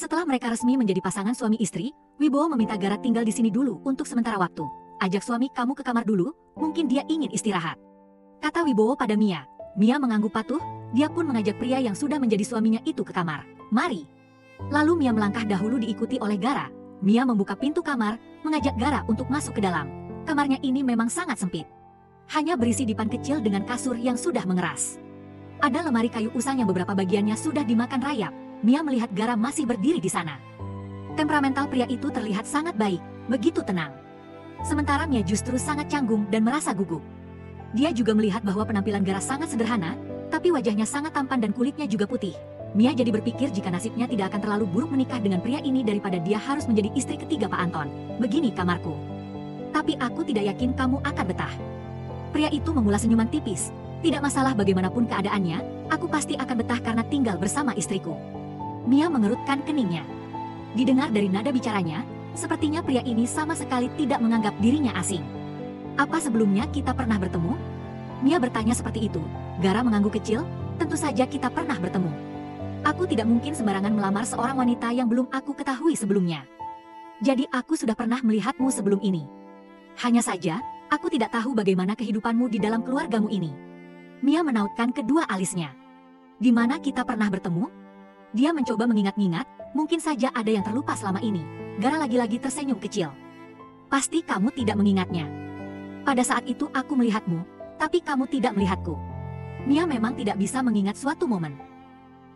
Setelah mereka resmi menjadi pasangan suami istri, Wibowo meminta Gara tinggal di sini dulu untuk sementara waktu. Ajak suami kamu ke kamar dulu, mungkin dia ingin istirahat, kata Wibowo pada Mia. Mia mengangguk patuh, dia pun mengajak pria yang sudah menjadi suaminya itu ke kamar. Mari. Lalu Mia melangkah dahulu diikuti oleh Gara. Mia membuka pintu kamar, mengajak Gara untuk masuk ke dalam. Kamarnya ini memang sangat sempit. Hanya berisi dipan kecil dengan kasur yang sudah mengeras. Ada lemari kayu usang yang beberapa bagiannya sudah dimakan rayap. Mia melihat Gara masih berdiri di sana. Temperamental pria itu terlihat sangat baik, begitu tenang. Sementara Mia justru sangat canggung dan merasa gugup. Dia juga melihat bahwa penampilan Gara sangat sederhana, tapi wajahnya sangat tampan dan kulitnya juga putih. Mia jadi berpikir jika nasibnya tidak akan terlalu buruk menikah dengan pria ini daripada dia harus menjadi istri ketiga Pak Anton. Begini kamarku. Tapi aku tidak yakin kamu akan betah. Pria itu mengulas senyuman tipis. Tidak masalah bagaimanapun keadaannya, aku pasti akan betah karena tinggal bersama istriku. Mia mengerutkan keningnya. Didengar dari nada bicaranya, sepertinya pria ini sama sekali tidak menganggap dirinya asing. Apa sebelumnya kita pernah bertemu? Mia bertanya seperti itu. Gara mengangguk kecil, tentu saja kita pernah bertemu. Aku tidak mungkin sembarangan melamar seorang wanita yang belum aku ketahui sebelumnya. Jadi aku sudah pernah melihatmu sebelum ini. Hanya saja, aku tidak tahu bagaimana kehidupanmu di dalam keluargamu ini. Mia menautkan kedua alisnya. Di mana kita pernah bertemu? Dia mencoba mengingat-ingat, mungkin saja ada yang terlupa selama ini. Gara lagi-lagi tersenyum kecil. Pasti kamu tidak mengingatnya. Pada saat itu aku melihatmu, tapi kamu tidak melihatku. Mia memang tidak bisa mengingat suatu momen.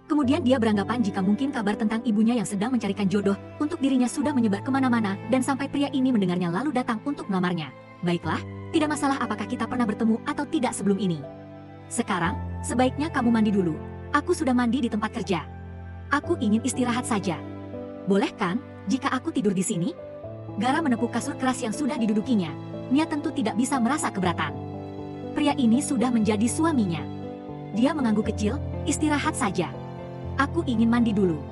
Kemudian dia beranggapan jika mungkin kabar tentang ibunya yang sedang mencarikan jodoh untuk dirinya sudah menyebar kemana-mana dan sampai pria ini mendengarnya lalu datang untuk melamarnya. Baiklah, tidak masalah apakah kita pernah bertemu atau tidak sebelum ini. Sekarang, sebaiknya kamu mandi dulu. Aku sudah mandi di tempat kerja. Aku ingin istirahat saja. Boleh kan, jika aku tidur di sini? Gara menepuk kasur keras yang sudah didudukinya. Mia tentu tidak bisa merasa keberatan. Pria ini sudah menjadi suaminya. Dia mengangguk kecil, istirahat saja. Aku ingin mandi dulu.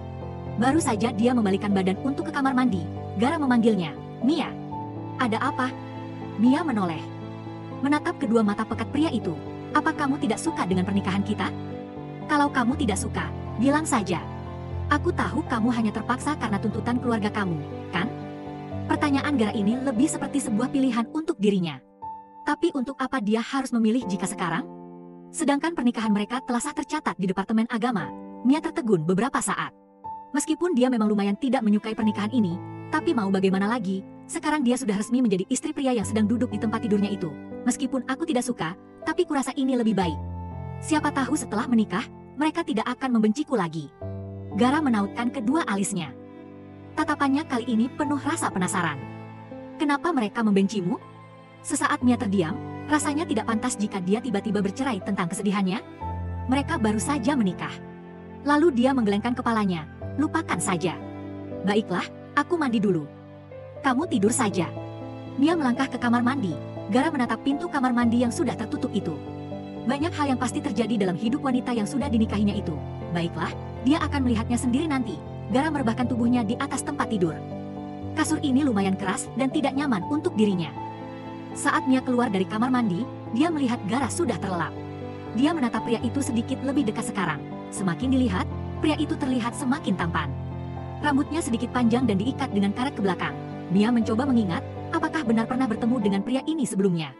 Baru saja dia membalikkan badan untuk ke kamar mandi. Gara memanggilnya, Mia. Ada apa? Mia menoleh. Menatap kedua mata pekat pria itu. Apa kamu tidak suka dengan pernikahan kita? Kalau kamu tidak suka, bilang saja. Aku tahu kamu hanya terpaksa karena tuntutan keluarga kamu, kan? Pertanyaan Gara ini lebih seperti sebuah pilihan untuk dirinya. Tapi untuk apa dia harus memilih jika sekarang? Sedangkan pernikahan mereka telah sah tercatat di Departemen Agama. Mia tertegun beberapa saat. Meskipun dia memang lumayan tidak menyukai pernikahan ini, tapi mau bagaimana lagi, sekarang dia sudah resmi menjadi istri pria yang sedang duduk di tempat tidurnya itu. Meskipun aku tidak suka, tapi kurasa ini lebih baik. Siapa tahu setelah menikah, mereka tidak akan membenciku lagi. Gara menautkan kedua alisnya. Tatapannya kali ini penuh rasa penasaran. Kenapa mereka membencimu? Sesaat Mia terdiam, rasanya tidak pantas jika dia tiba-tiba bercerai tentang kesedihannya. Mereka baru saja menikah. Lalu dia menggelengkan kepalanya, lupakan saja. Baiklah, aku mandi dulu. Kamu tidur saja. Mia melangkah ke kamar mandi. Gara menatap pintu kamar mandi yang sudah tertutup itu. Banyak hal yang pasti terjadi dalam hidup wanita yang sudah dinikahinya itu. Baiklah, dia akan melihatnya sendiri nanti. Gara merebahkan tubuhnya di atas tempat tidur. Kasur ini lumayan keras dan tidak nyaman untuk dirinya. Saat Mia keluar dari kamar mandi, dia melihat Gara sudah terlelap. Dia menatap pria itu sedikit lebih dekat sekarang. Semakin dilihat, pria itu terlihat semakin tampan. Rambutnya sedikit panjang dan diikat dengan karet ke belakang. Mia mencoba mengingat, apakah benar pernah bertemu dengan pria ini sebelumnya.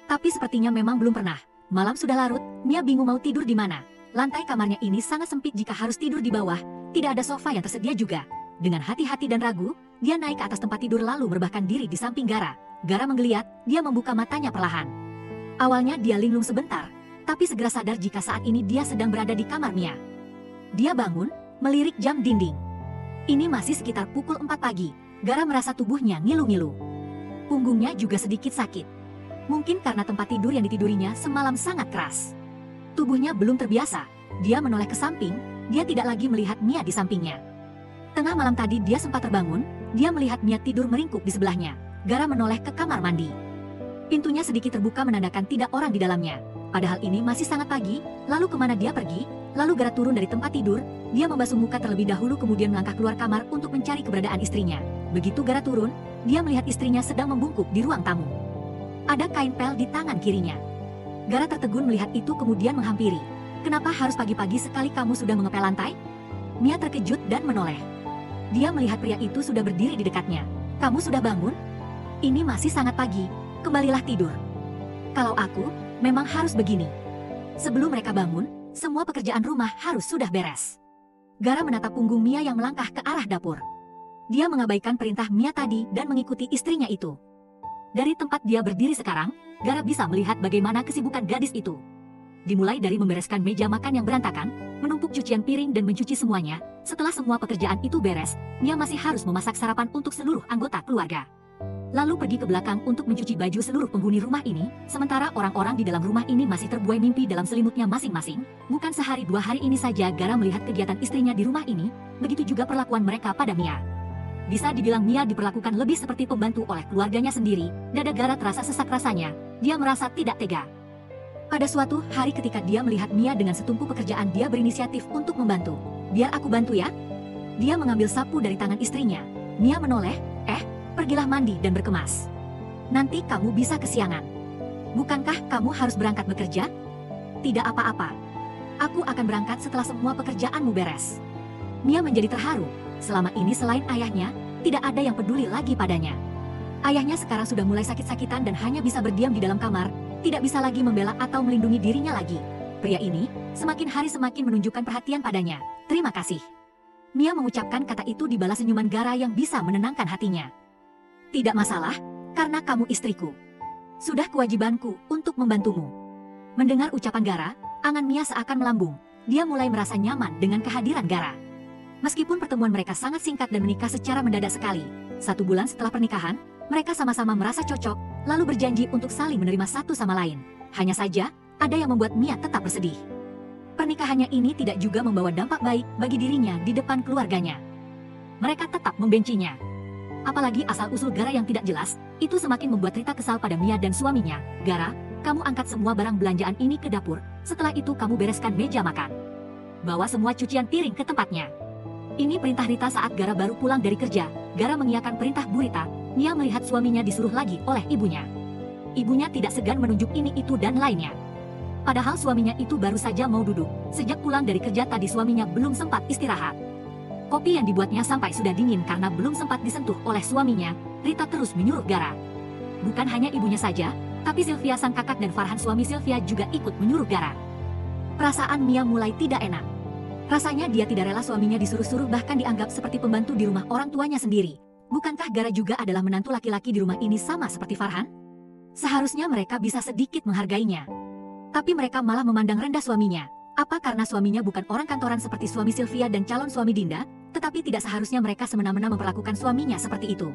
Tapi sepertinya memang belum pernah. Malam sudah larut, Mia bingung mau tidur di mana. Lantai kamarnya ini sangat sempit jika harus tidur di bawah, tidak ada sofa yang tersedia juga. Dengan hati-hati dan ragu, dia naik ke atas tempat tidur lalu merebahkan diri di samping Gara. Gara menggeliat, dia membuka matanya perlahan. Awalnya dia linglung sebentar, tapi segera sadar jika saat ini dia sedang berada di kamar Mia. Dia bangun, melirik jam dinding. Ini masih sekitar pukul 4 pagi, Gara merasa tubuhnya ngilu-ngilu. Punggungnya juga sedikit sakit. Mungkin karena tempat tidur yang ditidurinya semalam sangat keras. Tubuhnya belum terbiasa, dia menoleh ke samping, dia tidak lagi melihat Mia di sampingnya. Tengah malam tadi dia sempat terbangun, dia melihat Mia tidur meringkuk di sebelahnya. Gara menoleh ke kamar mandi. Pintunya sedikit terbuka menandakan tidak orang di dalamnya. Padahal ini masih sangat pagi, lalu kemana dia pergi? Lalu Gara turun dari tempat tidur, dia membasuh muka terlebih dahulu kemudian melangkah keluar kamar untuk mencari keberadaan istrinya. Begitu Gara turun, dia melihat istrinya sedang membungkuk di ruang tamu. Ada kain pel di tangan kirinya. Gara tertegun melihat itu kemudian menghampiri. Kenapa harus pagi-pagi sekali kamu sudah mengepel lantai? Mia terkejut dan menoleh. Dia melihat pria itu sudah berdiri di dekatnya. Kamu sudah bangun? Ini masih sangat pagi, kembalilah tidur. Kalau aku, memang harus begini. Sebelum mereka bangun, semua pekerjaan rumah harus sudah beres. Gara menatap punggung Mia yang melangkah ke arah dapur. Dia mengabaikan perintah Mia tadi dan mengikuti istrinya itu. Dari tempat dia berdiri sekarang, Gara bisa melihat bagaimana kesibukan gadis itu. Dimulai dari membereskan meja makan yang berantakan, menumpuk cucian piring dan mencuci semuanya. Setelah semua pekerjaan itu beres, Mia masih harus memasak sarapan untuk seluruh anggota keluarga. Lalu pergi ke belakang untuk mencuci baju seluruh penghuni rumah ini, sementara orang-orang di dalam rumah ini masih terbuai mimpi dalam selimutnya masing-masing. Bukan sehari dua hari ini saja Gara melihat kegiatan istrinya di rumah ini, begitu juga perlakuan mereka pada Mia. Bisa dibilang Mia diperlakukan lebih seperti pembantu oleh keluarganya sendiri. Dada Gara terasa sesak rasanya, dia merasa tidak tega. Pada suatu hari ketika dia melihat Mia dengan setumpu pekerjaan, dia berinisiatif untuk membantu. Biar aku bantu ya. Dia mengambil sapu dari tangan istrinya. Mia menoleh, pergilah mandi dan berkemas. Nanti kamu bisa kesiangan. Bukankah kamu harus berangkat bekerja? Tidak apa-apa. Aku akan berangkat setelah semua pekerjaanmu beres. Mia menjadi terharu. Selama ini selain ayahnya, tidak ada yang peduli lagi padanya. Ayahnya sekarang sudah mulai sakit-sakitan dan hanya bisa berdiam di dalam kamar, tidak bisa lagi membela atau melindungi dirinya lagi. Pria ini semakin hari semakin menunjukkan perhatian padanya. Terima kasih. Mia mengucapkan kata itu dibalas senyuman Gara yang bisa menenangkan hatinya. Tidak masalah, karena kamu istriku. Sudah kewajibanku untuk membantumu. Mendengar ucapan Gara, angan Mia seakan melambung. Dia mulai merasa nyaman dengan kehadiran Gara. Meskipun pertemuan mereka sangat singkat dan menikah secara mendadak sekali, 1 bulan setelah pernikahan, mereka sama-sama merasa cocok, lalu berjanji untuk saling menerima satu sama lain. Hanya saja, ada yang membuat Mia tetap bersedih. Pernikahannya ini tidak juga membawa dampak baik bagi dirinya di depan keluarganya. Mereka tetap membencinya. Apalagi asal-usul Gara yang tidak jelas, itu semakin membuat Rita kesal pada Mia dan suaminya. Gara, kamu angkat semua barang belanjaan ini ke dapur, setelah itu kamu bereskan meja makan. Bawa semua cucian piring ke tempatnya. Ini perintah Rita saat Gara baru pulang dari kerja. Gara mengiyakan perintah Bu Rita. Mia melihat suaminya disuruh lagi oleh ibunya. Ibunya tidak segan menunjuk ini itu dan lainnya. Padahal suaminya itu baru saja mau duduk. Sejak pulang dari kerja tadi suaminya belum sempat istirahat. Kopi yang dibuatnya sampai sudah dingin karena belum sempat disentuh oleh suaminya. Rita terus menyuruh Gara. Bukan hanya ibunya saja, tapi Sylvia sang kakak dan Farhan suami Sylvia juga ikut menyuruh Gara. Perasaan Mia mulai tidak enak. Rasanya dia tidak rela suaminya disuruh-suruh bahkan dianggap seperti pembantu di rumah orang tuanya sendiri. Bukankah Gara juga adalah menantu laki-laki di rumah ini sama seperti Farhan? Seharusnya mereka bisa sedikit menghargainya. Tapi mereka malah memandang rendah suaminya. Apa karena suaminya bukan orang kantoran seperti suami Sylvia dan calon suami Dinda, tetapi tidak seharusnya mereka semena-mena memperlakukan suaminya seperti itu.